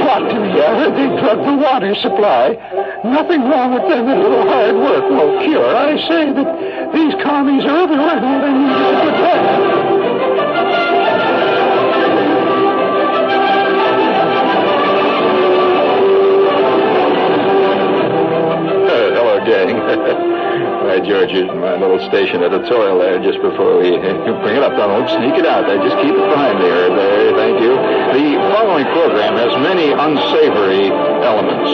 got to, yeah. They drug the water supply. Nothing wrong with them. A little hard work will cure. I say that these commies are everywhere. They need to get back. Gang. Hi, George, my little station editorial there just before we bring it up. Don't sneak it out there. Just keep it behind me here. There, thank you. The following program has many unsavory elements,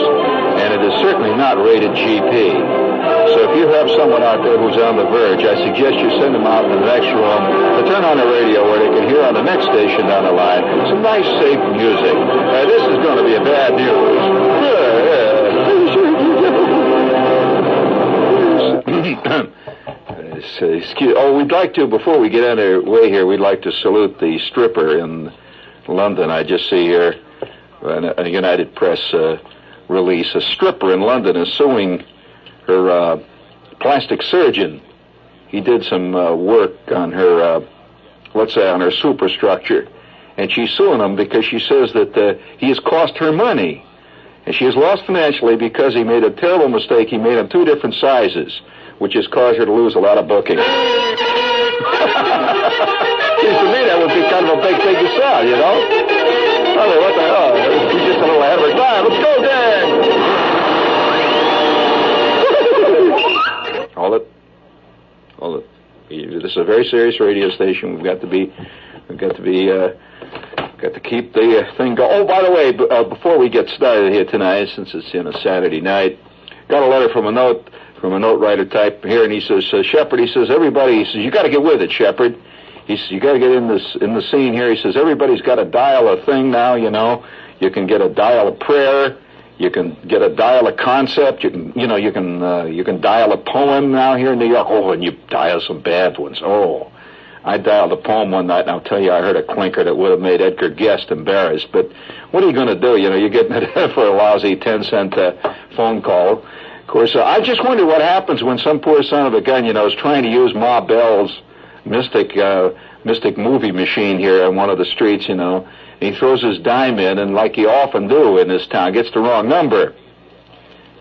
and it is certainly not rated GP. So if you have someone out there who's on the verge, I suggest you send them out to the next room to turn on the radio where they can hear on the next station down the line some nice, safe music. This is going to be a bad news. We'd like to, before we get underway here, we'd like to salute the stripper in London. I just see here a United Press release. A stripper in London is suing her plastic surgeon. He did some work on her, let's say, on her superstructure. And she's suing him because she says that he has cost her money. And she has lost financially because he made a terrible mistake. He made them 2 different sizes, which has caused her to lose a lot of booking. Seems to me that would be kind of a big thing to sell, you know? I mean, what the hell? She's just a little ahead of her time. Let's go, gang! Hold it. This is a very serious radio station. We've got to keep the thing going. Oh, by the way, before we get started here tonight, since it's a Saturday night, got a letter from a note writer type here, and he says, Shepard, he says, everybody, he says, you got to get with it, Shepard. He says, you got to get in the scene here. He says, everybody's got to dial a thing now, you know. You can get a dial a prayer. You can get a dial a concept. You can dial a poem now here in New York. Oh, and you dial some bad ones. Oh, I dialed a poem one night, and I'll tell you, I heard a clinker that would have made Edgar Guest embarrassed. But what are you going to do? You know, you're getting it for a lousy 10-cent phone call. Of course, I just wonder what happens when some poor son of a gun, you know, is trying to use Ma Bell's mystic movie machine here on one of the streets, you know. And he throws his dime in, and like you often do in this town, gets the wrong number.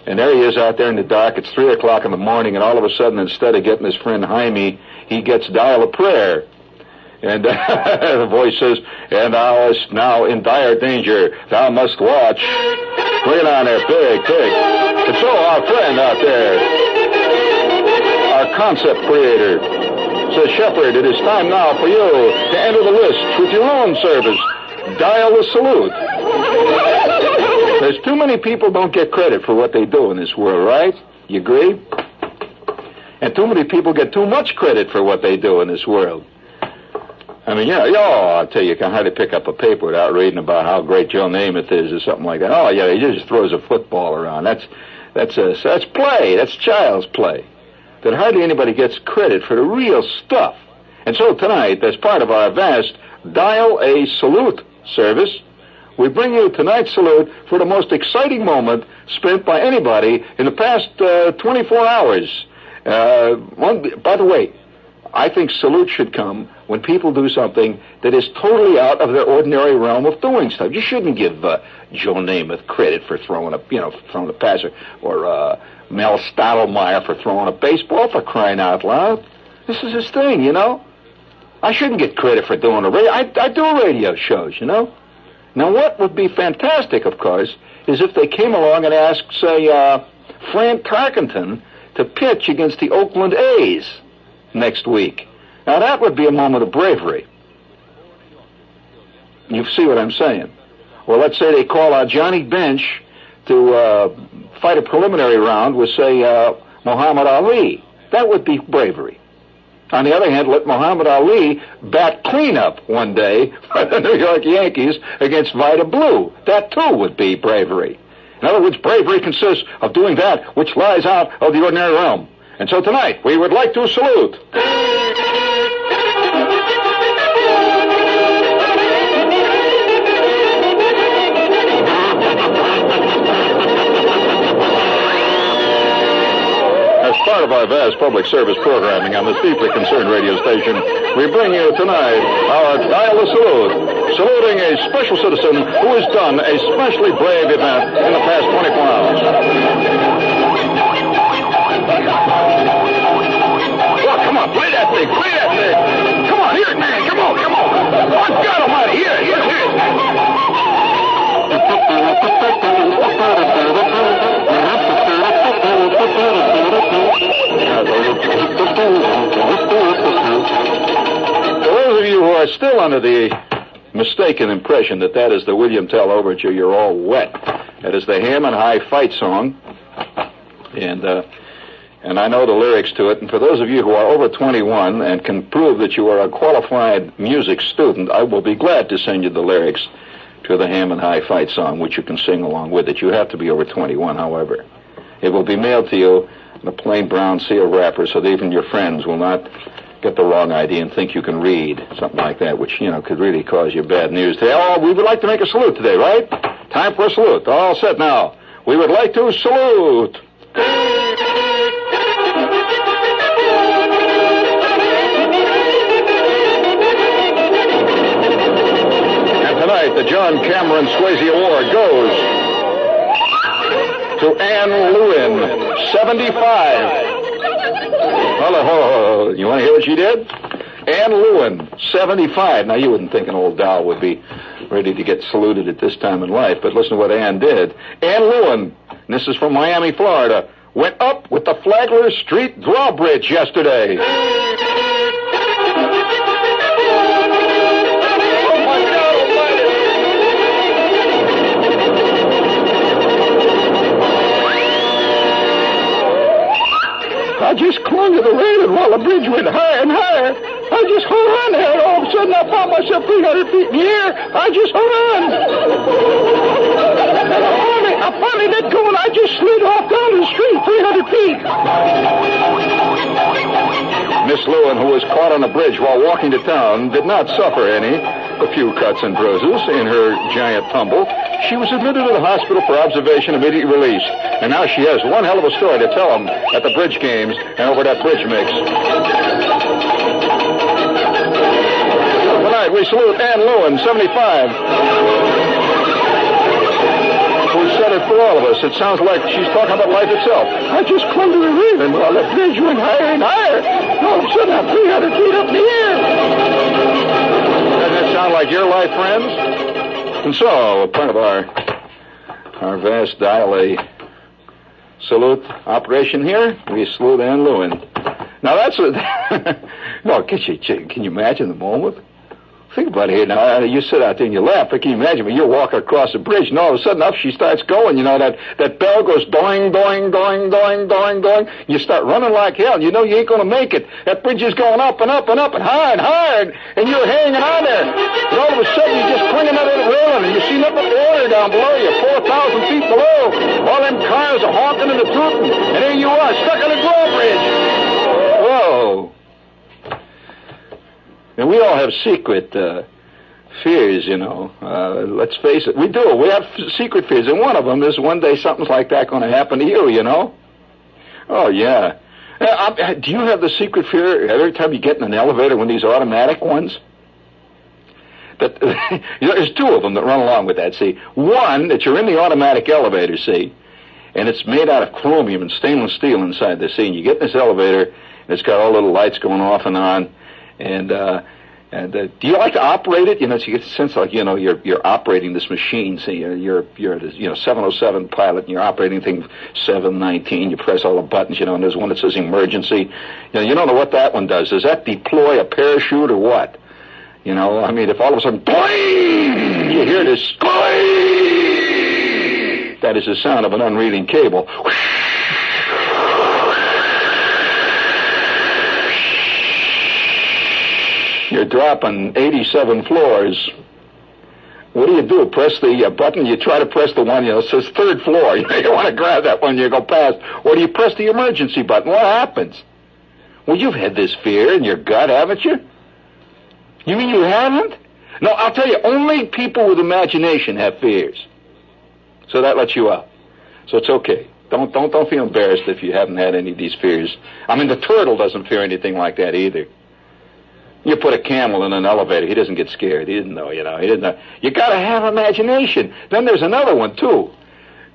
And there he is out there in the dark. It's 3 o'clock in the morning, and all of a sudden, instead of getting his friend Jaime, he gets dial a prayer. And the voice says, and thou art now in dire danger. Thou must watch. Bring it on there, pig. And so our friend out there, our concept creator, says, Shepard, it is time now for you to enter the list with your own service. Dial the salute. There's too many people don't get credit for what they do in this world, right? You agree? And too many people get too much credit for what they do in this world. I mean, I'll tell you, can hardly pick up a paper without reading about how great Joe Namath is or something like that. Oh, yeah, he just throws a football around. That's play. That's child's play. That hardly anybody gets credit for the real stuff. And so tonight, as part of our vast Dial a Salute service, we bring you tonight's salute for the most exciting moment spent by anybody in the past 24 hours. By the way, I think salute should come when people do something that is totally out of their ordinary realm of doing stuff. You shouldn't give Joe Namath credit for throwing a passer, or Mel Stottlemyre for throwing a baseball, for crying out loud. This is his thing, you know. I shouldn't get credit for doing a radio. I do radio shows, you know. Now, what would be fantastic, of course, is if they came along and asked, say, Fran Tarkenton to pitch against the Oakland A's next week. Now, that would be a moment of bravery. You see what I'm saying? Or let's say they call out Johnny Bench to fight a preliminary round with, say, Muhammad Ali. That would be bravery. On the other hand, let Muhammad Ali bat cleanup one day for the New York Yankees against Vida Blue. That, too, would be bravery. In other words, bravery consists of doing that which lies out of the ordinary realm. And so tonight, we would like to salute... As far part of our vast public service programming on this deeply concerned radio station, we bring you tonight our Dial a Salute, saluting a special citizen who has done a specially brave event in the past 24 hours. Well, come on, play that thing. Come on, hear it, man. Come on. Oh, God almighty, hear it. For those of you who are still under the mistaken impression that is the William Tell Overture, you're all wet. That is the Ham and High fight song. And I know the lyrics to it. And for those of you who are over 21 and can prove that you are a qualified music student, I will be glad to send you the lyrics to the Ham and High fight song, which you can sing along with it. You have to be over 21, however. It will be mailed to you in a plain brown seal wrapper so that even your friends will not get the wrong idea and think you can read, something like that, which, could really cause you bad news today. Oh, we would like to make a salute today, right? Time for a salute. All set now. We would like to salute. Tonight, the John Cameron Swayze Award goes to Ann Lewin, 75. Hello. You want to hear what she did? Ann Lewin, 75. Now, you wouldn't think an old doll would be ready to get saluted at this time in life, but listen to what Ann did. Ann Lewin, and this is from Miami, Florida, went up with the Flagler Street drawbridge yesterday. I just clung to the railing while the bridge went higher and higher. I just hung on there, and all of a sudden I found myself 300 feet in the air. I just hung on. I finally let go, and I just slid off down the street 300 feet. Miss Lewin, who was caught on a bridge while walking to town, did not suffer any. A few cuts and bruises in her giant tumble. She was admitted to the hospital for observation, immediately released. And now she has one hell of a story to tell them at the bridge games and over that bridge mix. Tonight, we salute Ann Lewin, 75. Who said it for all of us. It sounds like she's talking about life itself. I just clung to the railing while the bridge went higher and higher. And all of a sudden, I'm 300 feet up in the air. Doesn't that sound like your life, friends? And so, part of our vast dial-a salute operation here, we salute Ann Lewin. Now, that's no, can you imagine the moment? Think about it here now. You sit out there and you laugh, but can you imagine when you're walking across the bridge and all of a sudden up she starts going, that bell goes doing, doing, doing, doing, doing, doing. You start running like hell. You know you ain't going to make it. That bridge is going up and up and up and higher, and you're hanging on there. And all of a sudden you're just clinging to that railing and you see nothing but water down below you, 4,000 feet below. All them cars are honking and tooting, and there you are, stuck on the drawbridge. Whoa. And we all have secret fears, let's face it. We do. We have secret fears. And one of them is one day something's like that going to happen to you, Oh, yeah. Do you have the secret fear every time you get in an elevator, one of these automatic ones? That there's two of them that run along with that, see. One, that you're in the automatic elevator, see, and it's made out of chromium and stainless steel inside the seat. And you get in this elevator, and it's got all little lights going off and on. And do you like to operate it? So you get the sense like, you're operating this machine. See, you're a 707 pilot, and you're operating thing 719. You press all the buttons, and there's one that says emergency. You don't know what that one does. Does that deploy a parachute or what? If all of a sudden, boing, you hear this, boing, that is the sound of an unreeling cable. You're dropping 87 floors. What do? Press the button. You try to press the one, it says third floor. You want to grab that one, you go past. Or do you press the emergency button? What happens? Well, you've had this fear in your gut, haven't you? You mean you haven't? No, I'll tell you, only people with imagination have fears. So that lets you out. So it's okay. Don't feel embarrassed if you haven't had any of these fears. I mean, the turtle doesn't fear anything like that either. You put a camel in an elevator, he doesn't get scared. He didn't know, He didn't know. You got to have imagination. Then there's another one, too.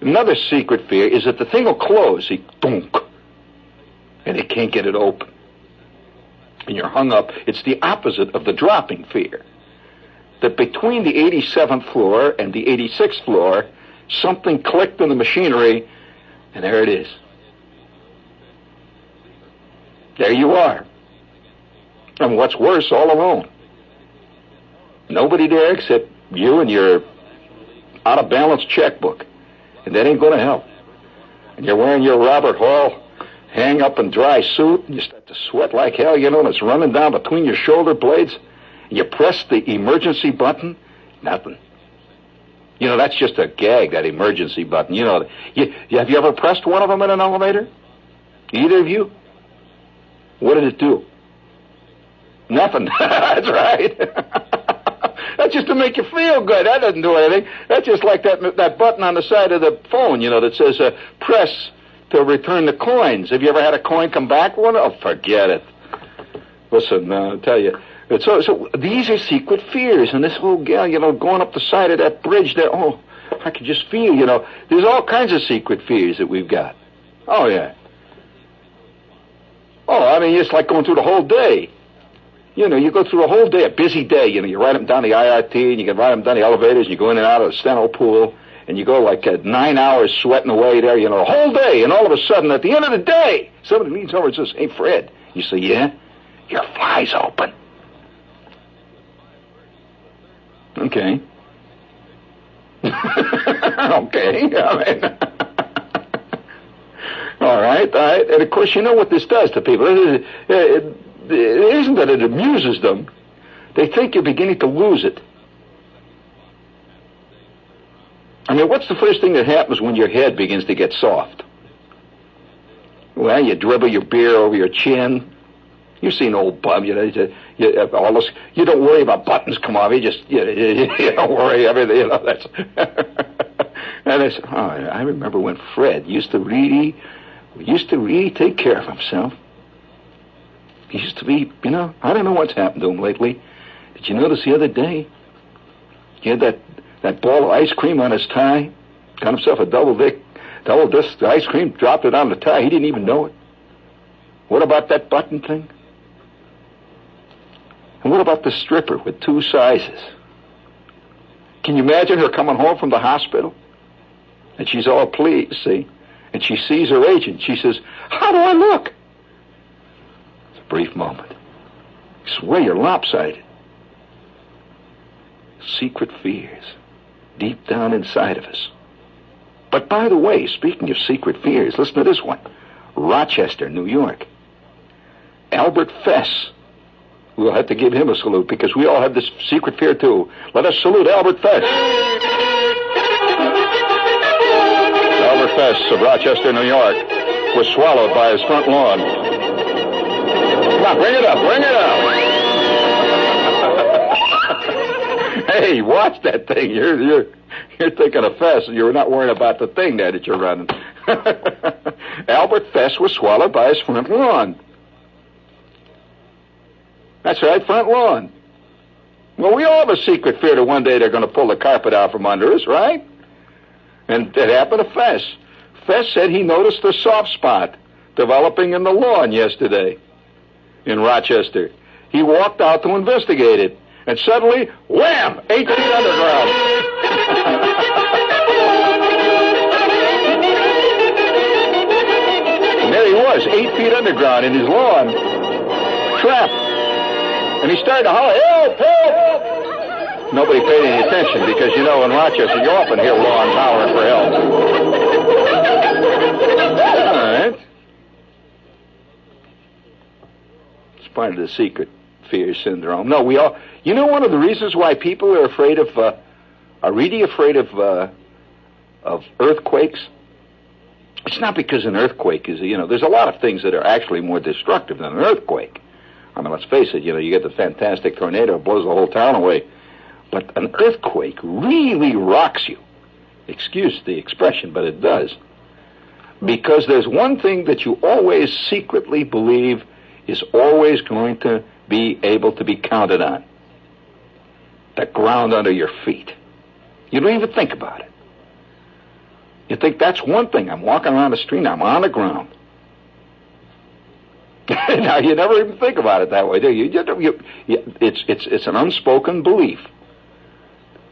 Another secret fear is that the thing will close. Dunk. And they can't get it open. And you're hung up. It's the opposite of the dropping fear. That between the 87th floor and the 86th floor, something clicked in the machinery, and there it is. There you are. And what's worse, all alone. Nobody there except you and your out-of-balance checkbook. And that ain't going to help. And you're wearing your Robert Hall hang-up-and-dry suit, and you start to sweat like hell, and it's running down between your shoulder blades. And you press the emergency button, nothing. That's just a gag, that emergency button. Have you ever pressed one of them in an elevator? Either of you? What did it do? Nothing. That's right. That's just to make you feel good. That doesn't do anything. That's just like that button on the side of the phone, that says press to return the coins. Have you ever had a coin come back? Well, oh, forget it. Listen, I'll tell you. So these are secret fears, and this whole gal, going up the side of that bridge there, I could just feel, there's all kinds of secret fears that we've got. Oh, yeah. Oh, I mean, it's like going through the whole day. You go through a whole day, a busy day, you ride them down the IRT, and you can ride them down the elevators, and you go in and out of the steno pool, and you go like 9 hours sweating away there, the whole day, and all of a sudden, at the end of the day, somebody leans over and says, "Hey, Fred." You say, "Yeah?" "Your fly's open." Okay. Okay. All right. And of course, you know what this does to people. It isn't that it amuses them. They think you're beginning to lose it. I mean, what's the first thing that happens when your head begins to get soft? Well, you dribble your beer over your chin. You've seen old bum, you don't worry about buttons come off. You don't worry everything. That's. And I remember when Fred used to really take care of himself. He used to be, I don't know what's happened to him lately. Did you notice the other day? He had that ball of ice cream on his tie. Got himself a double disc ice cream, dropped it on the tie. He didn't even know it. What about that button thing? And what about the stripper with 2 sizes? Can you imagine her coming home from the hospital? And she's all pleased, see? And she sees her agent. She says, "How do I look?" It's a brief moment. I swear you're lopsided. Secret fears deep down inside of us. But by the way, speaking of secret fears, listen to this one. Rochester, New York. Albert Fess. We'll have to give him a salute because we all have this secret fear too. Let us salute Albert Fess. Albert Fess of Rochester, New York, was swallowed by his front lawn. Come on, bring it up, bring it up. Hey, watch that thing. You're thinking of Fess, and you're not worrying about the thing there that you're running. Albert Fess was swallowed by his front lawn. That's right, front lawn. Well, we all have a secret fear that one day they're going to pull the carpet out from under us, right? And it happened to Fess. Fess said he noticed a soft spot developing in the lawn yesterday in Rochester. He walked out to investigate it, and suddenly, wham! 8 feet underground. And there he was, 8 feet underground in his lawn, trapped. And he started to holler, "Help! Help!" Nobody paid any attention because, in Rochester, you often hear lawns hollering for help. All right. It's part of the secret fear syndrome. No, we all... one of the reasons why people are afraid of... are really afraid of earthquakes? It's not because an earthquake is... there's a lot of things that are actually more destructive than an earthquake. I mean, let's face it, you get the fantastic tornado, it blows the whole town away. But an earthquake really rocks you. Excuse the expression, but it does. Because there's one thing that you always secretly believe is always going to be able to be counted on. The ground under your feet. You don't even think about it. You think that's one thing. I'm walking around the street, I'm on the ground. Now, you never even think about it that way, do you? It's an unspoken belief.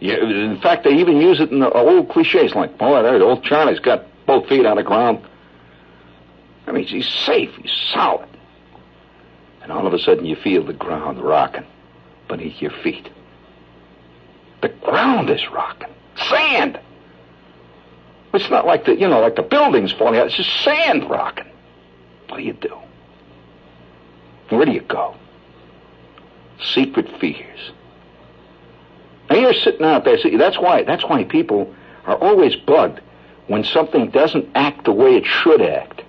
In fact, they even use it in the old cliches like, boy, there, old Charlie's got both feet on the ground. I mean, he's safe, he's solid. And all of a sudden you feel the ground rocking beneath your feet. The ground is rocking. Sand. It's not like like the buildings falling out. It's just sand rocking. What do you do? Where do you go? Secret fears. Now you're sitting out there. See, that's why people are always bugged when something doesn't act the way it should act.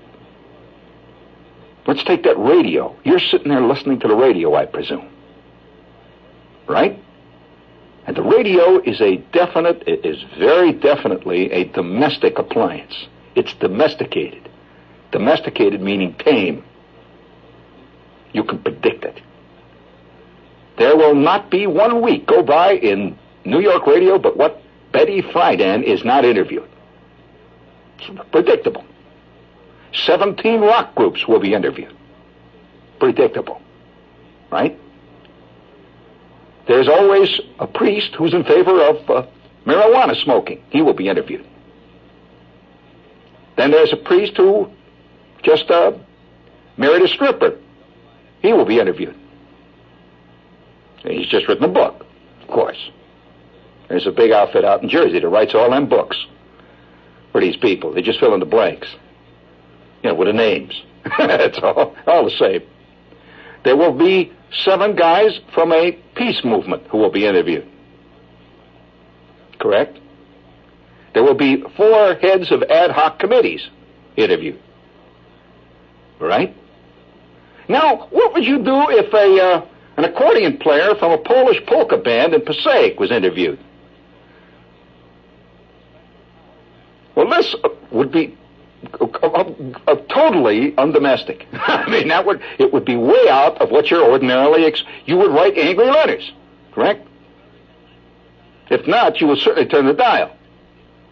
Let's take that radio. You're sitting there listening to the radio, I presume. Right? And the radio is very definitely a domestic appliance. It's domesticated. Domesticated meaning tame. You can predict it. There will not be 1 week go by in New York radio but what Betty Friedan is not interviewed. It's predictable. 17 rock groups will be interviewed. Predictable. Right? There's always a priest who's in favor of marijuana smoking. He will be interviewed. Then there's a priest who just married a stripper. He will be interviewed. He's just written a book, of course. There's a big outfit out in Jersey that writes all them books for these people. They just fill in the blanks, with the names. It's all the same. There will be 7 guys from a peace movement who will be interviewed. Correct? There will be 4 heads of ad hoc committees interviewed. Right? Now, what would you do if an accordion player from a Polish polka band in Passaic was interviewed? Well, this would be totally undomestic. I mean, it would be way out of what you're ordinarily you would write angry letters, correct? If not, you would certainly turn the dial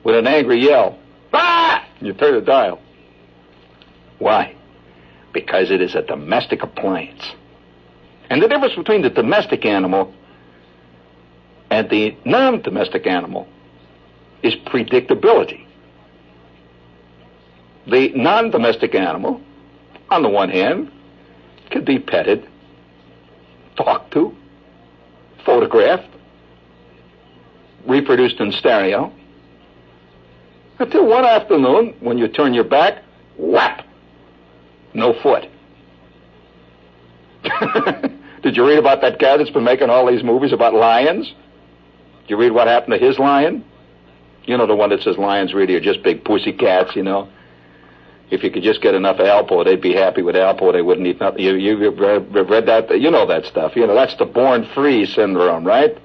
with an angry yell. Ah! You turn the dial. Why? Because it is a domestic appliance. And the difference between the domestic animal and the non-domestic animal is predictability. The non-domestic animal, on the one hand, could be petted, talked to, photographed, reproduced in stereo, until one afternoon, when you turn your back, whap, no foot. Did you read about that guy that's been making all these movies about lions? Did you read what happened to his lion? You know, the one that says lions really are just big pussy cats, If you could just get enough Alpo, they'd be happy with Alpo. They wouldn't eat nothing. You've read that? You know that stuff. That's the born free syndrome, right?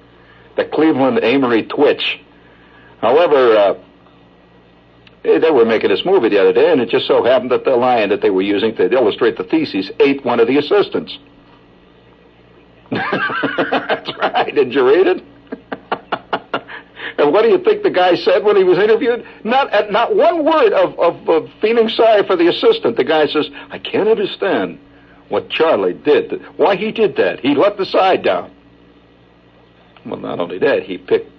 The Cleveland Amory twitch. However, they were making this movie the other day, and it just so happened that the lion that they were using to illustrate the thesis ate one of the assistants. That's right. Did you read it? And what do you think the guy said when he was interviewed? Not one word of feeling sorry for the assistant. The guy says, I can't understand what Charlie did. Why he did that. He let the side down. Well, not only that, he picked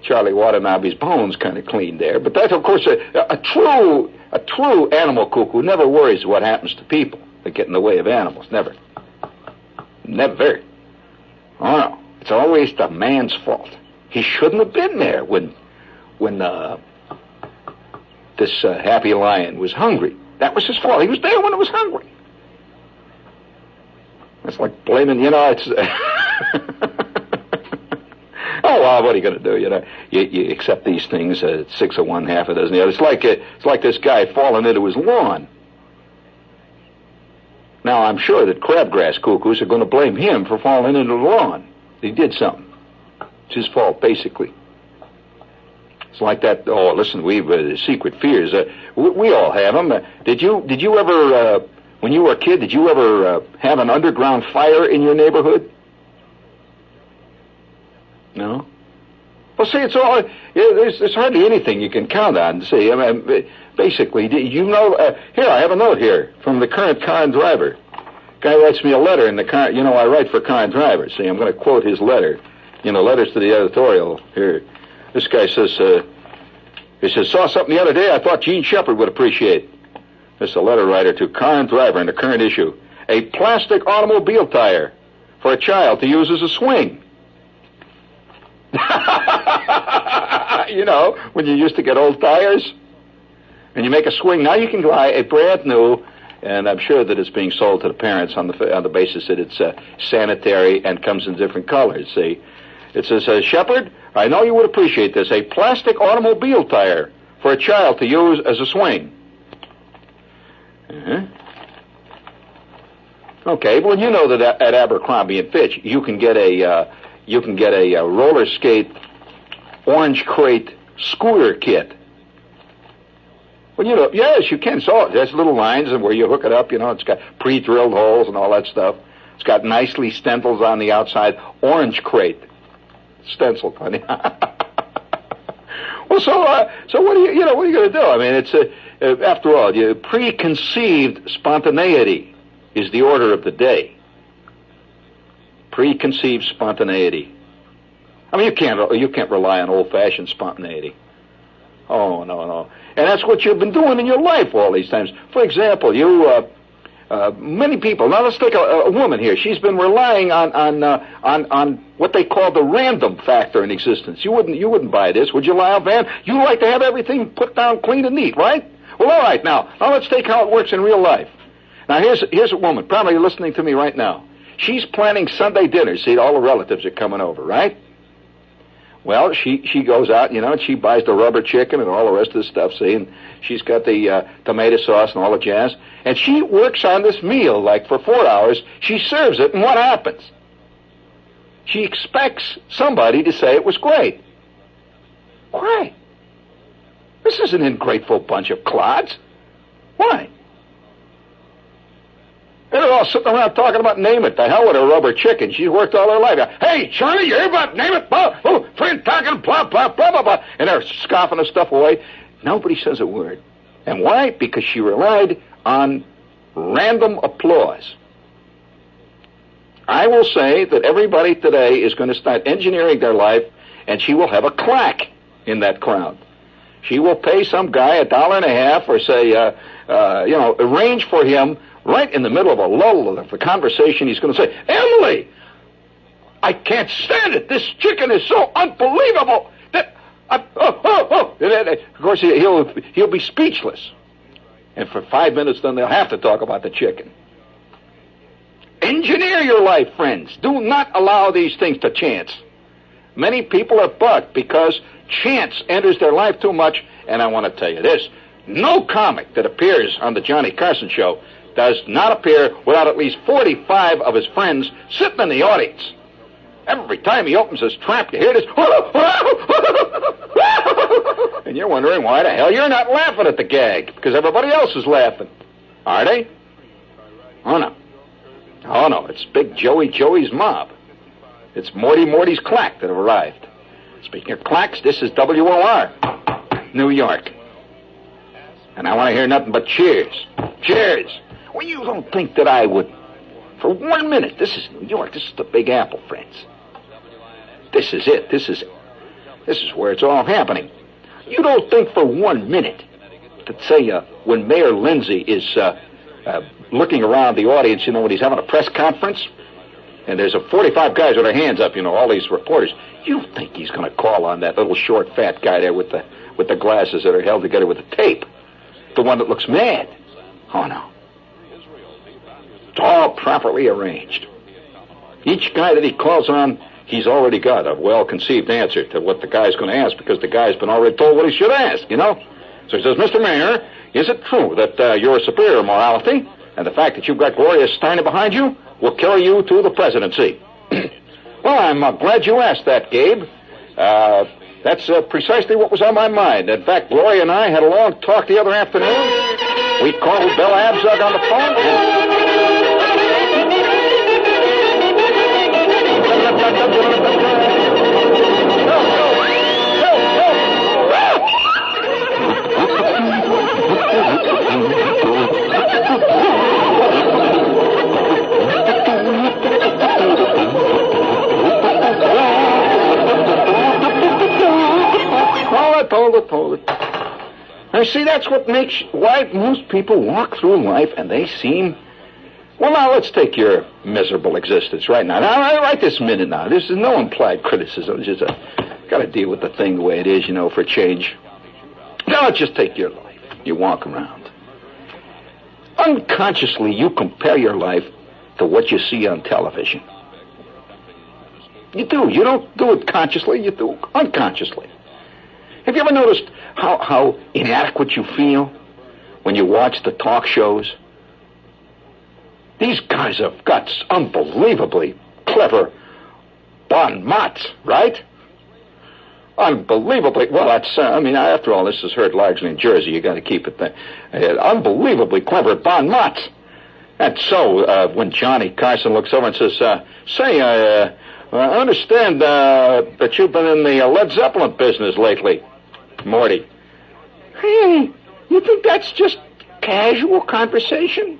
Charlie Watanabe's bones kind of clean there. But that's, of course, a true animal cuckoo never worries what happens to people that get in the way of animals. Never. Never. Oh, no. It's always the man's fault. He shouldn't have been there when this happy lion was hungry. That was his fault. He was there when it was hungry. It's like blaming, it's... Oh, well, what are you going to do? You accept these things, 6 of one, half a dozen the other. It's like this guy falling into his lawn. Now, I'm sure that crabgrass cuckoos are going to blame him for falling into the lawn. He did something. It's his fault, basically. It's like that. Oh, listen, we've secret fears. We all have them. Did you ever, when you were a kid, did you ever have an underground fire in your neighborhood? No. Well, see, it's all. There's hardly anything you can count on. See, I mean, basically, you know. Here, I have a note here from the current car and driver. Guy writes me a letter in the car. You know, I write for car and driver. See, I'm going to quote his letter. You know, letters to the editorial here. This guy says, he says, saw something the other day I thought Gene Shepard would appreciate. This is a letter writer to car and driver in the current issue. A plastic automobile tire for a child to use as a swing. You know, when you used to get old tires and you make a swing, now you can buy a brand new, and I'm sure that it's being sold to the parents on the basis that it's sanitary and comes in different colors. See, it says, Shepard, I know you would appreciate this, a plastic automobile tire for a child to use as a swing. Okay, well, you know that at Abercrombie and Fitch, you can get a roller skate orange crate scooter kit. Well, you know, yes, you can. So there's little lines and where you hook it up. You know, it's got pre-drilled holes and all that stuff. It's got nicely stencils on the outside. Orange crate stencil, honey. Well, so what are you going to do? I mean, it's after all, preconceived spontaneity is the order of the day. Preconceived spontaneity. I mean, you can't rely on old-fashioned spontaneity. Oh, no. And that's what you've been doing in your life all these times. For example, many people. Now let's take a woman here. She's been relying on what they call the random factor in existence. You wouldn't buy this, would you, Lyle Van? You like to have everything put down clean and neat, right? Well, all right. Now let's take how it works in real life. Now here's a woman probably listening to me right now. She's planning Sunday dinner. See, all the relatives are coming over, right? Well, she goes out, you know, and she buys the rubber chicken and all the rest of the stuff, see, and she's got the tomato sauce and all the jazz. And she works on this meal, like, for 4 hours. She serves it, and what happens? She expects somebody to say it was great. Why? This is an ungrateful bunch of clods. Why? They're all sitting around talking about Name It. The hell with her rubber chicken. She's worked all her life. Hey, Charlie, you hear about Name It? Oh, friend talking, blah, blah, blah, blah, blah. And they're scoffing the stuff away. Nobody says a word. And why? Because she relied on random applause. I will say that everybody today is going to start engineering their life, and she will have a claque in that crowd. She will pay some guy $1.50 or say, arrange for him right in the middle of a lull of the conversation. He's going to say, Emily, I can't stand it. This chicken is so unbelievable that Of course, he'll be speechless. And for 5 minutes, then they'll have to talk about the chicken. Engineer your life, friends. Do not allow these things to chance. Many people are bugged because chance enters their life too much. And I want to tell you this. No comic that appears on the Johnny Carson show does not appear without at least 45 of his friends sitting in the audience. Every time he opens his trap, you hear this. And you're wondering why the hell you're not laughing at the gag, because everybody else is laughing. Are they? Oh, no. Oh, no. It's Big Joey's mob. It's Morty's clack that have arrived. Speaking of clacks, this is WOR, New York. And I want to hear nothing but cheers. Cheers. Well, you don't think that I would. For 1 minute, this is New York. This is the Big Apple, friends. This is it. This is where it's all happening. You don't think for 1 minute that, say, when Mayor Lindsay is looking around the audience, when he's having a press conference, and there's 45 guys with their hands up, all these reporters, you think he's going to call on that little short, fat guy there with the glasses that are held together with the tape, the one that looks mad? Oh, no. It's all properly arranged. Each guy that he calls on, he's already got a well-conceived answer to what the guy's going to ask, because the guy's been already told what he should ask, So he says, Mr. Mayor, is it true that you're a superior morality, and the fact that you've got Gloria Steinem behind you will carry you to the presidency? Well, I'm glad you asked that, Gabe. That's precisely what was on my mind. In fact, Gloria and I had a long talk the other afternoon. We called Bill Abzug on the phone. Hold it. Now, see, that's what makes why most people walk through life and they seem... Well, now, let's take your miserable existence right now. Now, right this minute now. This is no implied criticism. It's just got to deal with the thing the way it is, for a change. Now, let's just take your life. You walk around. Unconsciously, you compare your life to what you see on television. You do. You don't do it consciously. You do unconsciously. Have you ever noticed how inadequate you feel when you watch the talk shows? These guys have got unbelievably clever bon mots, right? Unbelievably, well, that's, after all, this is heard largely in Jersey. You got to keep it there. Unbelievably clever bon mots. And so, when Johnny Carson looks over and says, say, I understand that you've been in the Led Zeppelin business lately. Morty. Hey, you think that's just casual conversation?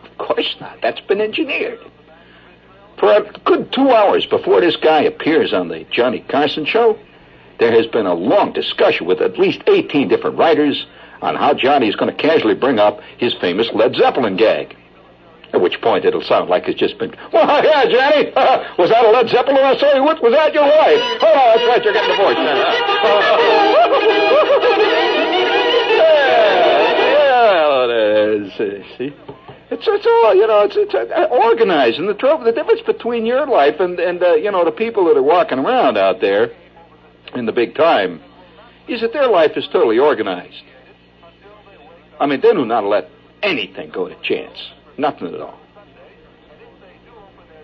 Of course not. That's been engineered. For a good 2 hours before this guy appears on the Johnny Carson show, there has been a long discussion with at least 18 different writers on how Johnny is going to casually bring up his famous Led Zeppelin gag. At which point it'll sound like it's just been, well, yeah, Johnny, was that a Led Zeppelin I saw you with? Was that your wife? Oh, that's right, you're getting divorced now. See? It's all, it's organized. And the difference between your life and the people that are walking around out there in the big time is that their life is totally organized. They do not let anything go to chance. Nothing at all.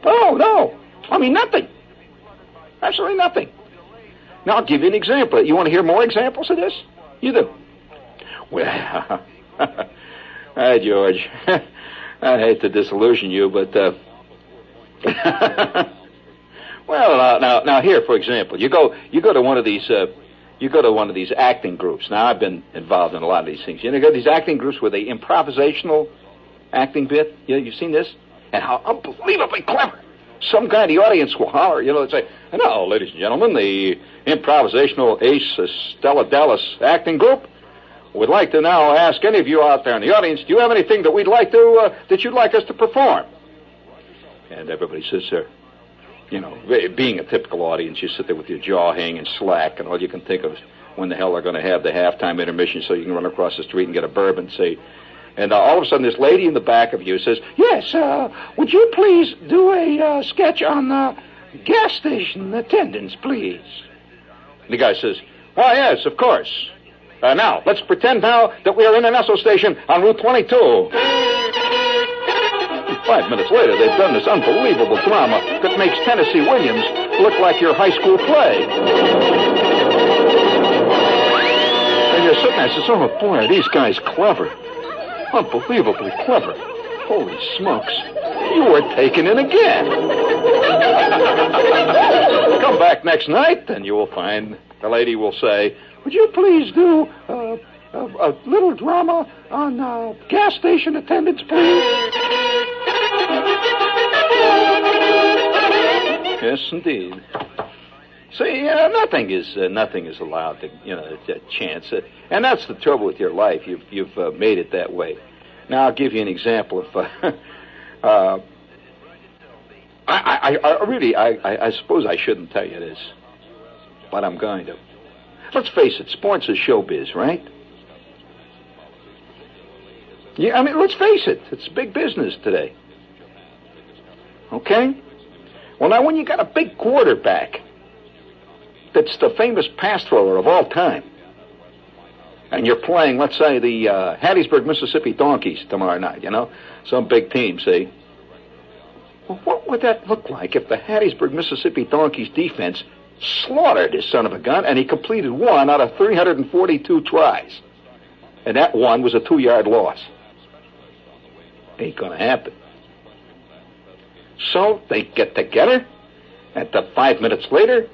Oh, no. Nothing. Absolutely nothing. Now, I'll give you an example. You want to hear more examples of this? You do. Well, hi, George. I hate to disillusion you, but, well, now, here, for example, you go to one of these, acting groups. Now, I've been involved in a lot of these things. You got these acting groups where they improvisational acting bit. You've seen this? And how unbelievably clever. Some guy in the audience will holler, and say, and now, ladies and gentlemen, the improvisational Ace Stella Dallas acting group would like to now ask any of you out there in the audience, do you have anything that we'd like to, that you'd like us to perform? And everybody sits there. Being a typical audience, you sit there with your jaw hanging slack, and all you can think of is when the hell they're going to have the halftime intermission so you can run across the street and get a bourbon, say. And all of a sudden, this lady in the back of you says, yes, would you please do a sketch on gas station attendants, please? And the guy says, oh, yes, of course. Now, let's pretend now that we are in an Esso station on Route 22. 5 minutes later, they've done this unbelievable drama that makes Tennessee Williams look like your high school play. And you're sitting there and says, oh, boy, are these guys clever. Unbelievably clever. Holy smokes. You were taken in again. Come back next night, and you will find the lady will say, would you please do a little drama on gas station attendants, please? Yes, indeed. See, nothing is allowed to, a chance. And that's the trouble with your life. You've made it that way. Now, I'll give you an example of. I suppose I shouldn't tell you this, but I'm going to. Let's face it, sports is showbiz, right? Yeah, let's face it, it's big business today. Okay? Well, now, when you got a big quarterback that's the famous pass thrower of all time, and you're playing, let's say, the Hattiesburg, Mississippi Donkeys tomorrow night, some big team, see? Well, what would that look like if the Hattiesburg, Mississippi Donkeys defense slaughtered this son of a gun, and he completed 1 out of 342 tries. And that 1 was a 2-yard loss. Ain't gonna happen. So they get together, and 5 minutes later,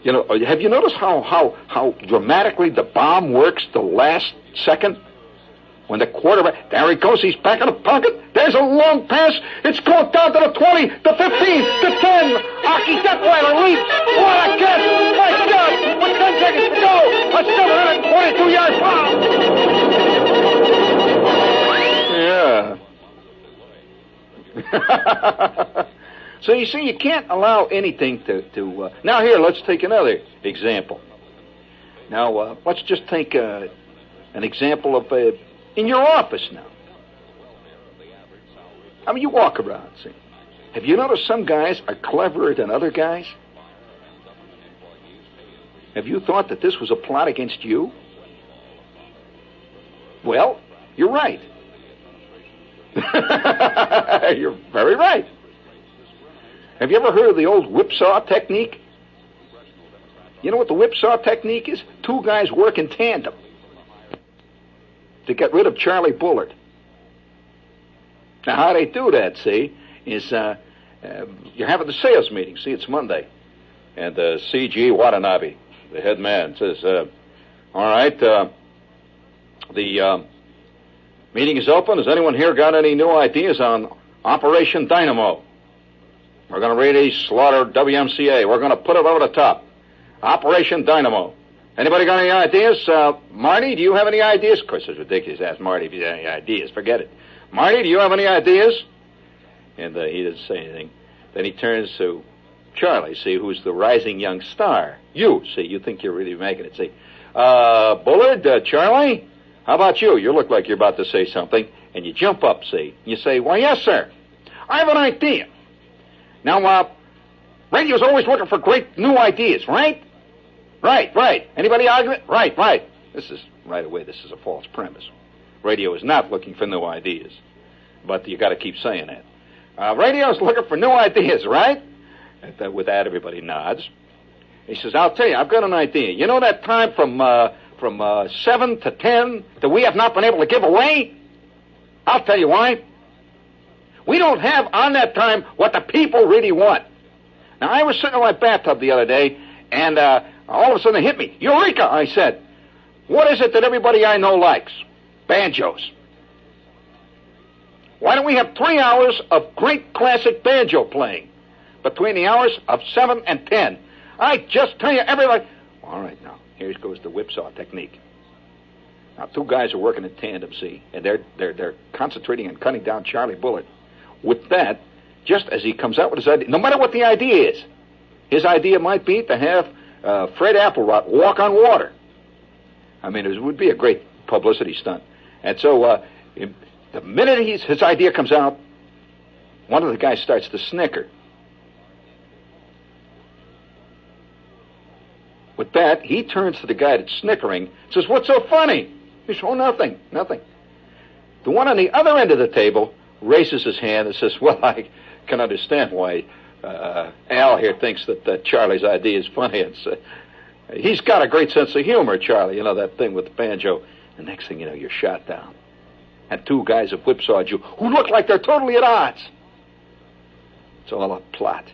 you know, have you noticed how dramatically the bomb works the last second? When the quarterback, there he goes, he's back in the pocket. There's a long pass. It's going down to the 20, the 15, the 10. Aki Detweiler leaps. What a catch! My God! With 10 seconds to go, a 742-yard bomb. Yeah. So you see, you can't allow anything to Now here, let's take another example. Now, let's just take an example of in your office now. I mean, you walk around, see. Have you noticed some guys are cleverer than other guys? Have you thought that this was a plot against you? Well, you're right. You're very right. Have you ever heard of the old whipsaw technique? You know what the whipsaw technique is? 2 guys work in tandem to get rid of Charlie Bullard. Now, how they do that, see, is you're having the sales meeting. See, it's Monday. And C.G. Watanabe, the head man, says, all right, the meeting is open. Has anyone here got any new ideas on Operation Dynamo? We're going to really slaughter WMCA. We're going to put it over the top. Operation Dynamo. Anybody got any ideas? Marty, do you have any ideas? Of course, it's ridiculous to ask Marty if he has any ideas. Forget it. Marty, do you have any ideas? And he doesn't say anything. Then he turns to Charlie, see, who's the rising young star. You, see, you think you're really making it. See, Bullard, Charlie, how about you? You look like you're about to say something. And you jump up, see. And you say, why, yes, sir. I have an idea. Now, radio's always looking for great new ideas, right? Right. Anybody argue it? Right. This is a false premise. Radio is not looking for new ideas. But you got to keep saying that. Radio's looking for new ideas, right? And with that, everybody nods. He says, I'll tell you, I've got an idea. You know that time from 7 to 10 that we have not been able to give away? I'll tell you why. We don't have on that time what the people really want. Now, I was sitting in my bathtub the other day, and all of a sudden it hit me. Eureka, I said. What is it that everybody I know likes? Banjos. Why don't we have 3 hours of great classic banjo playing between the hours of 7 and 10? I just tell you, everybody... All right, now, here goes the whipsaw technique. Now, 2 guys are working in tandem, see, and they're concentrating on cutting down Charlie Bullard. With that, just as he comes out with his idea, no matter what the idea is, his idea might be to have Fred Applewhite walk on water. I mean, it would be a great publicity stunt. And so the minute his idea comes out, one of the guys starts to snicker. With that, he turns to the guy that's snickering and says, what's so funny? He says, oh, nothing. The one on the other end of the table raises his hand and says, well, I can understand why Al here thinks that Charlie's idea is funny. He's got a great sense of humor, Charlie. You know, that thing with the banjo. The next thing you know, you're shot down. And 2 guys have whipsawed you who look like they're totally at odds. It's all a plot.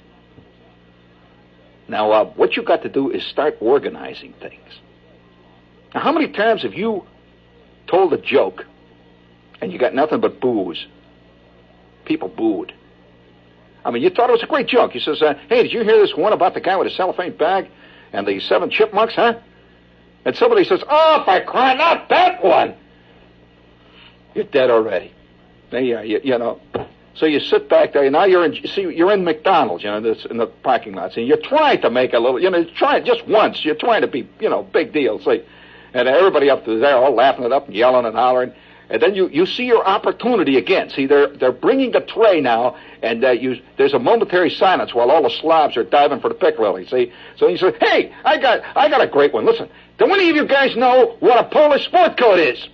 Now, what you've got to do is start organizing things. Now, how many times have you told a joke and you got nothing but boos? People booed. I mean, you thought it was a great joke. He says, hey, did you hear this one about the guy with a cellophane bag and the 7 chipmunks, huh? And somebody says, oh, if I cry, not that one. You're dead already. There you are, you know. So you sit back there. Now you're in McDonald's, you know, in the parking lot. And you're trying to make a little, you know, try it just once. You're trying to be, you know, big deal. See, and everybody up there all laughing it up and yelling and hollering. And then you see your opportunity again. See, they're bringing the tray now, and there's a momentary silence while all the slobs are diving for the pick lily. See, so he says, "Hey, I got a great one. Listen, do any of you guys know what a Polish sport coat is?"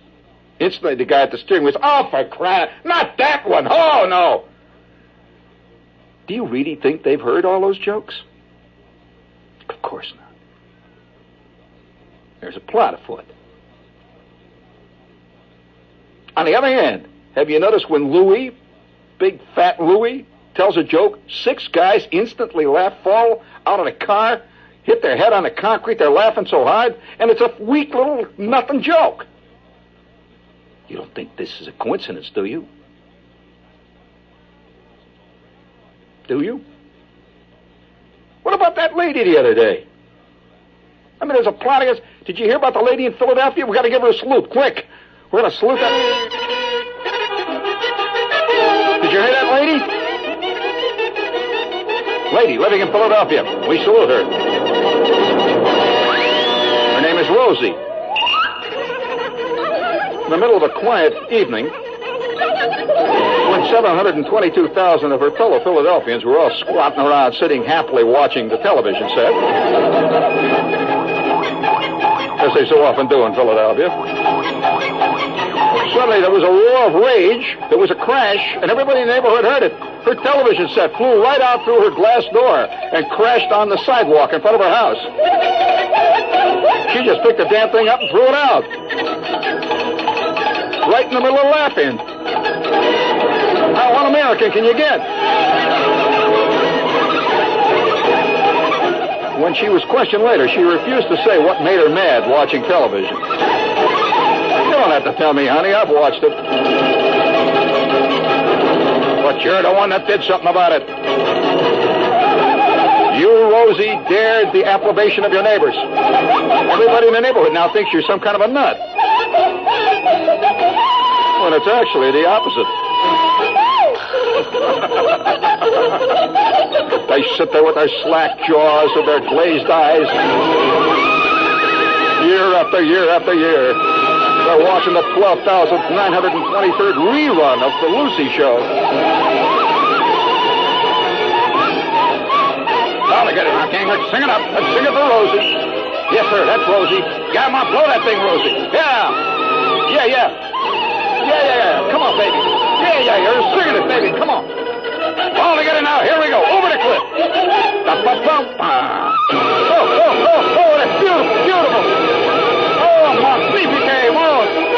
Instantly, the guy at the steering wheel says, "Oh, for crying, not that one! Oh no!" Do you really think they've heard all those jokes? Of course not. There's a plot afoot. On the other hand, have you noticed when Louis, big fat Louis, tells a joke, 6 guys instantly laugh, fall out of the car, hit their head on the concrete, they're laughing so hard, and it's a weak little nothing joke. You don't think this is a coincidence, do you? Do you? What about that lady the other day? I mean, there's a plot against... Did you hear about the lady in Philadelphia? We got to give her a salute, quick. We're going to salute that... Did you hear that lady? Lady living in Philadelphia. We salute her. Her name is Rosie. In the middle of a quiet evening, when 722,000 of her fellow Philadelphians were all squatting around, sitting happily watching the television set, as they so often do in Philadelphia, suddenly there was a roar of rage, there was a crash, and everybody in the neighborhood heard it. Her television set flew right out through her glass door and crashed on the sidewalk in front of her house. She just picked the damn thing up and threw it out. Right in the middle of laughing. How un-American can you get? When she was questioned later, she refused to say what made her mad watching television. You don't have to tell me, honey. I've watched it. But you're the one that did something about it. You, Rosie, dared the approbation of your neighbors. Everybody in the neighborhood now thinks you're some kind of a nut. When it's actually the opposite. They sit there with their slack jaws and their glazed eyes. Year after year after year. They're watching the 12,923rd rerun of The Lucy Show. Now to get it, King. Let's sing it up. Let's sing it for Rosie. Yes, sir, that's Rosie. Yeah, Mom, blow that thing, Rosie. Yeah. Yeah, yeah. Yeah, yeah, yeah. Come on, baby. Yeah, yeah, you're singing it, baby. Come on. All together now. Here we go. Over the cliff. Oh, that's beautiful, beautiful. Oh, magnifique.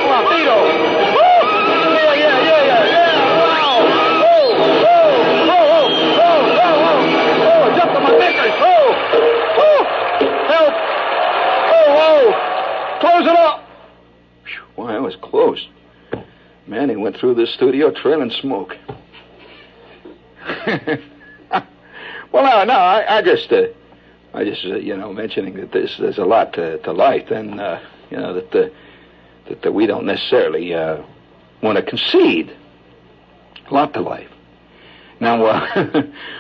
Oh, Tito. Woo! Yeah, yeah, yeah, yeah, yeah. Wow. Oh, jump on my knickers. Oh, help. Oh, close it up. Why, that was close. Man, he went through this studio trailing smoke. Well, no, I just mentioning that there's a lot to life, and that we don't necessarily want to concede a lot to life. Now,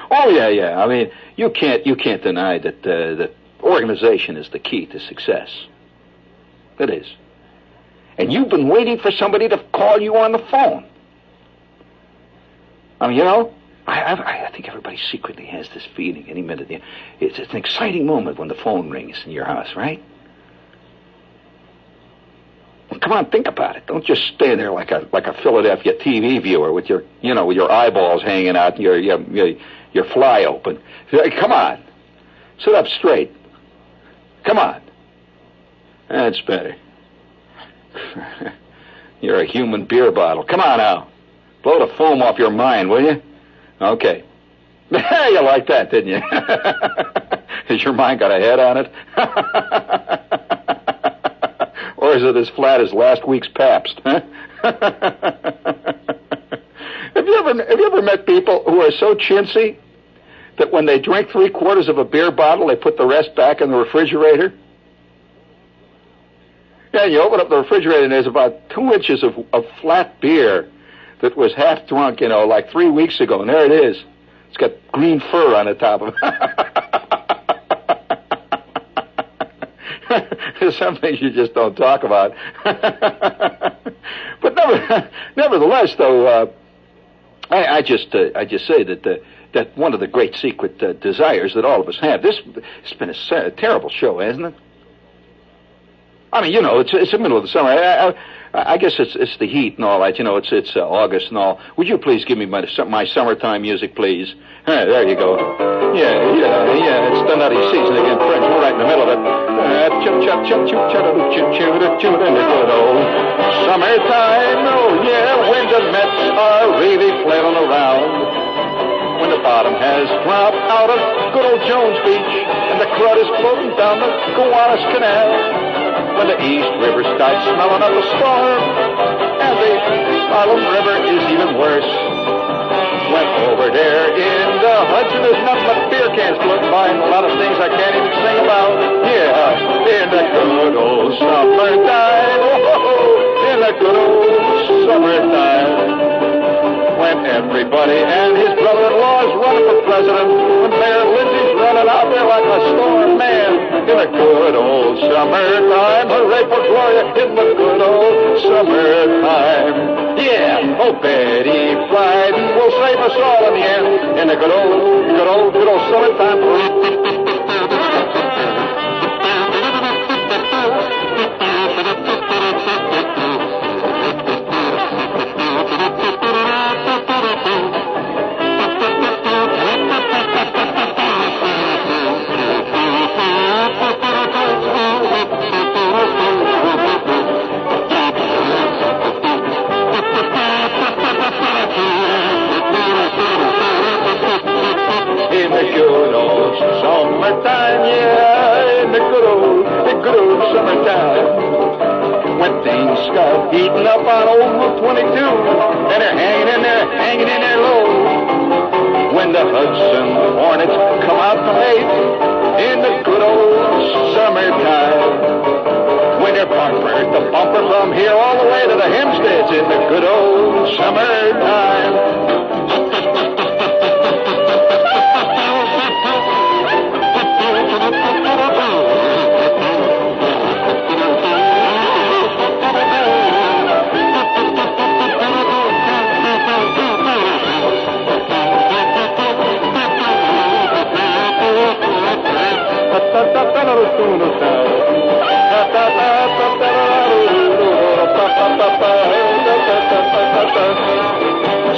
oh yeah. I mean, you can't deny that organization is the key to success. It is. And you've been waiting for somebody to call you on the phone. I mean, I think everybody secretly has this feeling any minute. It's an exciting moment when the phone rings in your house, right? Well, come on, think about it. Don't just stand there like a Philadelphia TV viewer with your eyeballs hanging out and your fly open. Come on, sit up straight. Come on, that's better. You're a human beer bottle. Come on now. Blow the foam off your mind, will you? Okay. You liked that, didn't you? Has your mind got a head on it? Or is it as flat as last week's Pabst? Huh? Have you ever met people who are so chintzy that when they drink 3/4 of a beer bottle, they put the rest back in the refrigerator? Yeah, you open up the refrigerator and there's about 2 inches of flat beer that was half drunk, like 3 weeks ago, and there it is. It's got green fur on the top of it. There's some things you just don't talk about. But nevertheless, though, I just say that one of the great secret desires that all of us have. It's been a terrible show, hasn't it? I mean, it's the middle of the summer. I guess it's the heat and all that. It's August and all. Would you please give me my summertime music, please? There you go. Yeah. It's the nutty season again, friends. We're right in the middle of it. In the good old summertime. Oh, yeah, when the Mets are really flailing around. When the bottom has dropped out of good old Jones Beach and the crud is floating down the Gowanus Canal. When the East River starts smelling up a storm and the Harlem River is even worse. When over there in the Hudson there's nothing but beer cans floating by and a lot of things I can't even sing about. Yeah, in the good old summertime. Oh, in the good old summertime. When everybody and his brother-in-law is running for president, when Mayor Lindsay's running out there like a storm man, in the good old summertime, hooray for Gloria, in the good old summertime. Yeah, oh, Betty Blyden will save us all in the end, in the good old summertime. Summertime, yeah, in the good old summertime. When things start heating up on old Route 22, and they're hanging in there low. When the Hudson Hornets come out to late, in the good old summertime. When they're the bumper from here all the way to the Hempsteads, in the good old summertime.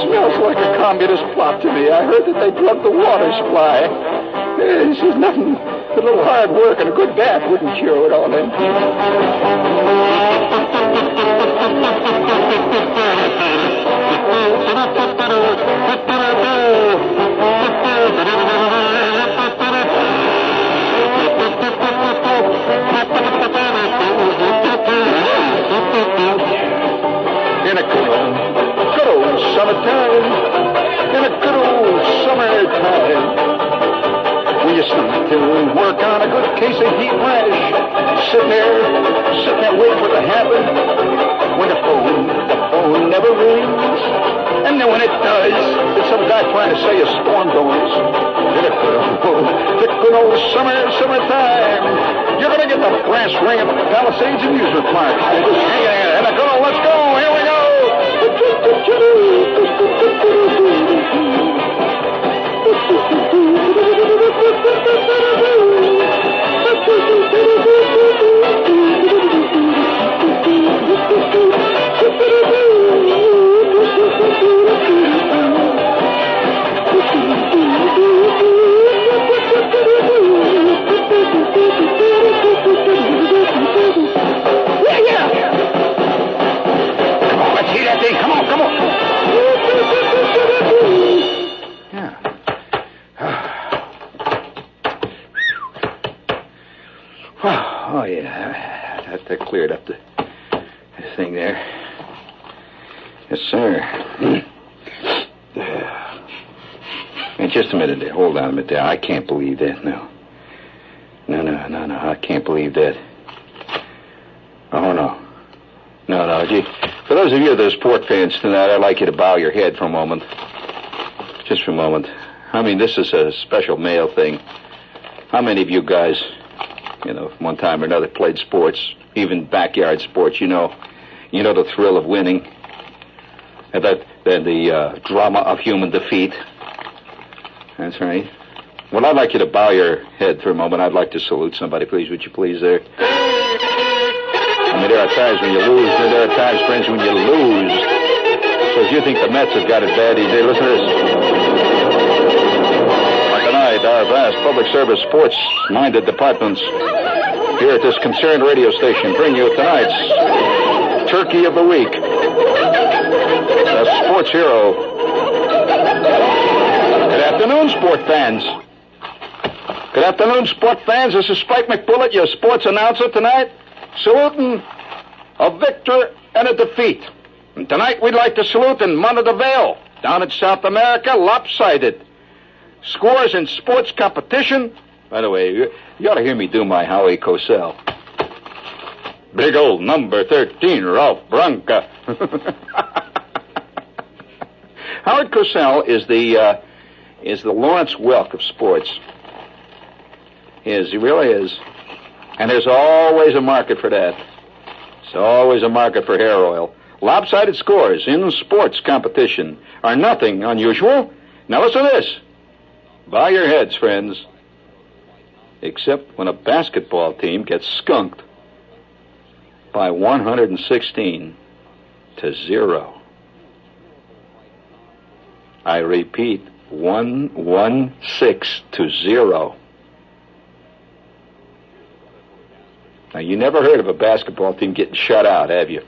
Smells like a communist plot to me. I heard that they plugged the water supply. This is nothing. A little hard work and a good bath wouldn't cure it all in. In a good old summertime, in a good old summertime, when you start to work on a good case of heat rash, sitting there waiting for it to happen, when the phone never rings, and then when it does, it's some guy trying to say a storm goes. In a good old summertime, you're gonna get the brass ring at the Palisades amusement park. They're just hanging there. In a good old, let's go, here we go. Oh, yeah, that cleared up the thing there. Yes, sir. And just a minute there. Hold on a minute there. I can't believe that, no. No, I can't believe that. Oh, no. No, gee. For those of you that are sport fans tonight, I'd like you to bow your head for a moment. Just for a moment. I mean, this is a special male thing. How many of you guys, one time or another played sports, even backyard sports, you know the thrill of winning, and the drama of human defeat. That's right. Well, I'd like you to bow your head for a moment. I'd like to salute somebody, please. Would you please there? I mean, there are times when you lose, and there are times, friends, when you lose. So if you think the Mets have got it bad, listen to this. Tonight, our our vast public service sports-minded departments here at this concerned radio station bring you tonight's Turkey of the Week, the sports hero. Good afternoon, sport fans. Good afternoon, sport fans. This is Spike McBullet, your sports announcer tonight, saluting a victor and a defeat. And tonight we'd like to salute in Monte de Vale, down in South America, lopsided. Scores in sports competition. By the way, you ought to hear me do my Howie Cosell. Big old number 13, Ralph Branca. Howard Cosell is the Lawrence Welk of sports. He really is. And there's always a market for that. There's always a market for hair oil. Lopsided scores in sports competition are nothing unusual. Now listen to this. Bow your heads, friends. Except when a basketball team gets skunked by 116-0. I repeat, 116-0. Now, you never heard of a basketball team getting shut out, have you?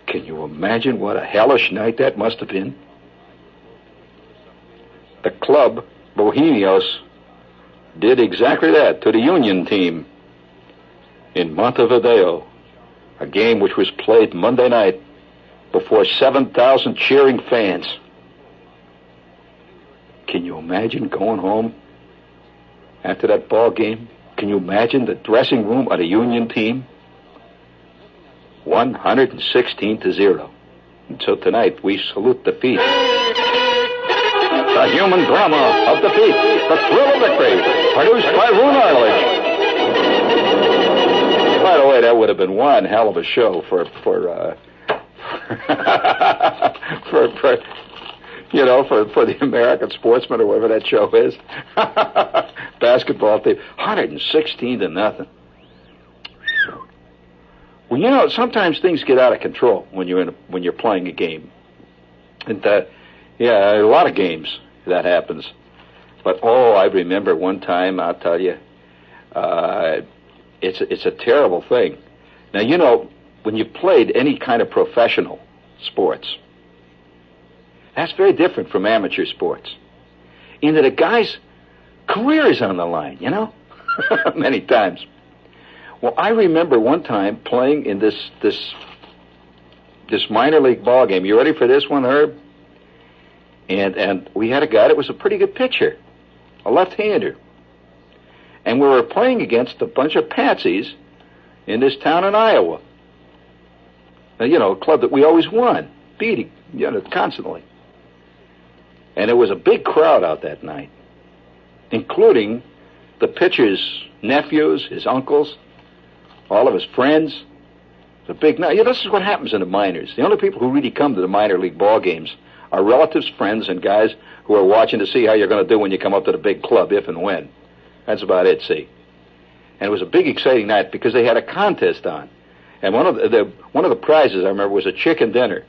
Can you imagine what a hellish night that must have been? The club, Bohemios, did exactly that to the Union team in Montevideo, a game which was played Monday night before 7,000 cheering fans. Can you imagine going home after that ball game? Can you imagine the dressing room of the Union team? 116-0. And so tonight we salute defeat. The human drama of defeat. The thrill of victory. Produced by Roone Arledge. By the way, that would have been one hell of a show for the American Sportsman or whatever that show is. Basketball team, 116-0. Well, sometimes things get out of control when you're playing a game, and a lot of games that happens. But I remember one time. I'll tell you, it's a terrible thing. Now when you played any kind of professional sports, that's very different from amateur sports, in that a guy's career is on the line. Many times. Well, I remember one time playing in this minor league ball game. You ready for this one, Herb? And we had a guy that was a pretty good pitcher, a left-hander. And we were playing against a bunch of patsies in this town in Iowa. A club that we always won, beating, constantly. And there was a big crowd out that night, including the pitcher's nephews, his uncles, all of his friends. It's a big night. This is what happens in the minors. The only people who really come to the minor league ball games are relatives, friends, and guys who are watching to see how you're going to do when you come up to the big club, if and when. That's about it, see. And it was a big, exciting night because they had a contest on. And one of the prizes, I remember, was a chicken dinner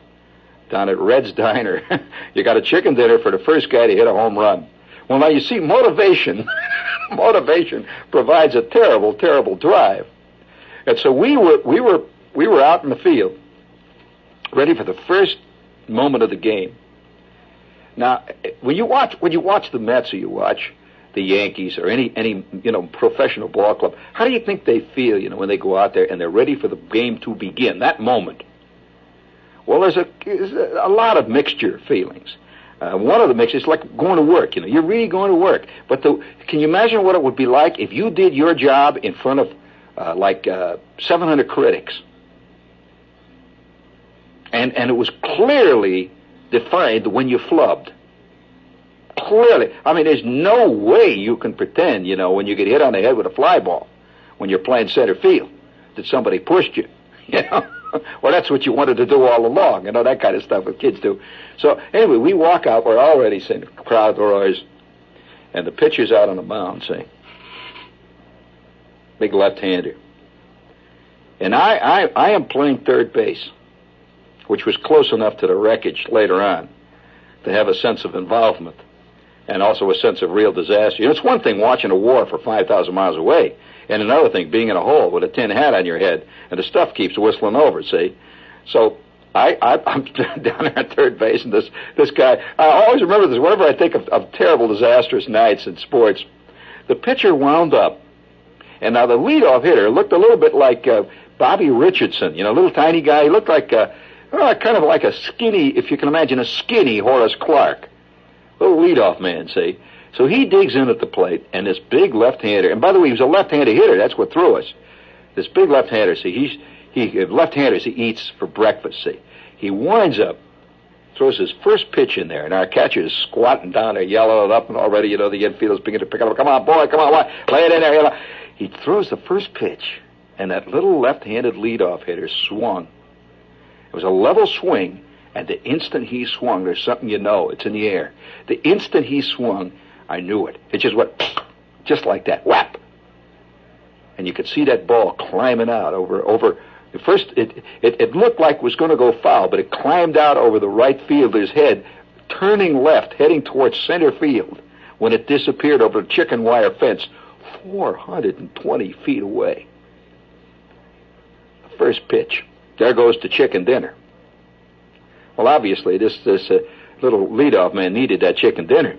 down at Red's Diner. You got a chicken dinner for the first guy to hit a home run. Well, now you see, motivation provides a terrible, terrible drive. And so we were out in the field, ready for the first moment of the game. Now, when you watch the Mets or you watch the Yankees or any professional ball club, how do you think they feel, when they go out there and they're ready for the game to begin, that moment? Well, there's a lot of mixture feelings. One of the mixtures is like going to work. You're really going to work. But can you imagine what it would be like if you did your job in front of 700 critics, and it was clearly defined when you flubbed. Clearly. I mean, there's no way you can pretend, when you get hit on the head with a fly ball, when you're playing center field, that somebody pushed you, Well, that's what you wanted to do all along, that kind of stuff that kids do. So, anyway, we walk out, we're already saying, the crowd roars, and the pitcher's out on the mound saying, big left-hander. And I am playing third base, which was close enough to the wreckage later on to have a sense of involvement. and also a sense of real disaster. You know, it's one thing watching a war for 5,000 miles away, and another thing being in a hole with a tin hat on your head, and the stuff keeps whistling over, see? So I'm down there at third base, and this guy, I always remember this, whenever I think of terrible, disastrous nights in sports, the pitcher wound up, and now the leadoff hitter looked a little bit like Bobby Richardson, you know, a little tiny guy. He looked like, kind of like a skinny, if you can imagine, a skinny Horace Clark. Little leadoff man, see? So he digs in at the plate, and this big left-hander, and by the way, he was a left-handed hitter, that's what threw us. This big left-hander, see, left-handers he eats for breakfast, see. He winds up, throws his first pitch in there, and our catcher is squatting down there, yelling it up, and already, you know, the infielders begin to pick it up. Come on, boy, come on, lay it in there. You know. He throws the first pitch, and that little left-handed leadoff hitter swung. It was a level swing, and the instant he swung, there's something you know, it's in the air. The instant he swung, I knew it. It just went, just like that, whap. And you could see that ball climbing out over. At first, it looked like it was going to go foul, but it climbed out over the right fielder's head, turning left, heading towards center field, when it disappeared over the chicken wire fence 420 feet away. The first pitch. There goes the chicken dinner. Well, obviously, this little leadoff man needed that chicken dinner.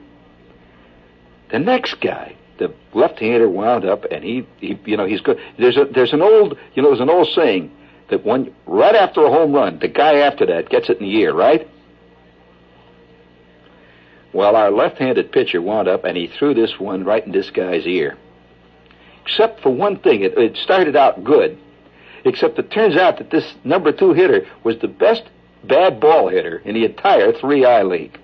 The next guy, the left-hander, wound up, and he you know, he's good. There's an old saying that right after a home run, the guy after that gets it in the ear, right? Well, our left-handed pitcher wound up, and he threw this one right in this guy's ear. Except for one thing, it started out good. Except it turns out that this number 2 hitter was the best bad ball hitter in the entire 3I league.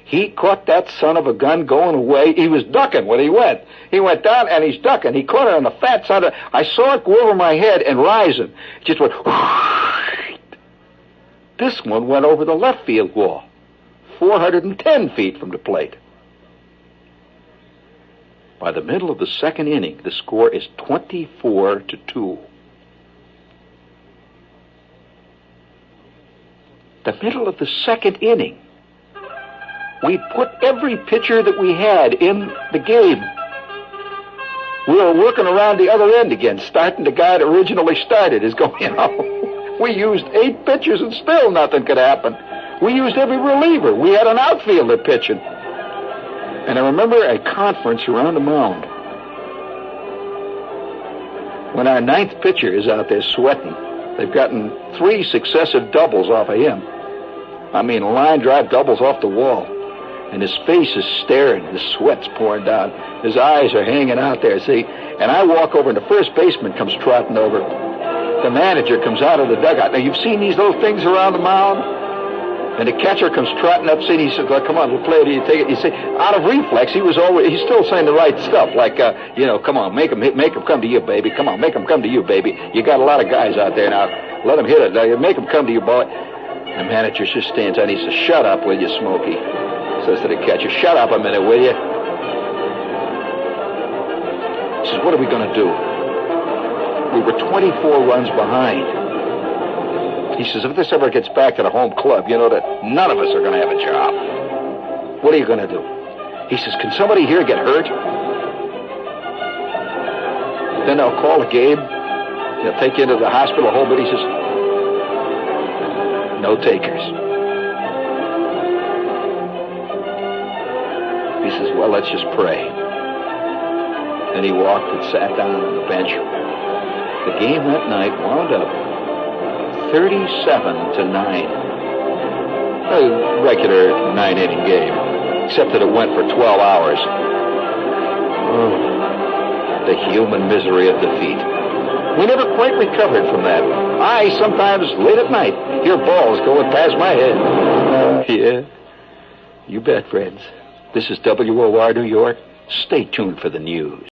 He caught that son of a gun going away. He was ducking when he went. He went down, and he's ducking. He caught it on the fat side. I saw it go over my head and rising. It just went. This one went over the left field wall, 410 feet from the plate. By the middle of the second inning, the score is 24-2. The middle of the second inning. We put every pitcher that we had in the game. We were working around the other end again, starting the guy that originally started is going, you know. We used 8 pitchers and still nothing could happen. We used every reliever. We had an outfielder pitching. And I remember a conference around the mound when our 9th pitcher is out there sweating. They've gotten 3 successive doubles off of him. I mean, line drive doubles off the wall. And his face is staring. His sweat's pouring down. His eyes are hanging out there, see? And I walk over, and the first baseman comes trotting over. The manager comes out of the dugout. Now, you've seen these little things around the mound? And the catcher comes trotting up, see, and he says, well, come on, we'll play it. You take it. You see, out of reflex, he's still saying the right stuff, like, you know, come on, make him come to you, baby. Come on, make him come to you, baby. You got a lot of guys out there now. Let him hit it. Now, make him come to you, boy. The manager just stands out. He says, shut up, will you, Smokey? Says to the catcher, shut up a minute, will you? He says, what are we going to do? We were 24 runs behind. He says, if this ever gets back to the home club, you know that none of us are going to have a job. What are you going to do? He says, can somebody here get hurt? Then they'll call a Gabe. They'll take you into the hospital, a whole bit. He says, no takers. He says, well, let's just pray. Then he walked and sat down on the bench. The game that night wound up 37-9. A regular 9-inning game, except that it went for 12 hours. Oh, the human misery of defeat. We never quite recovered from that. I sometimes, late at night, hear balls going past my head. Yeah, you bet, friends. This is WOR New York. Stay tuned for the news.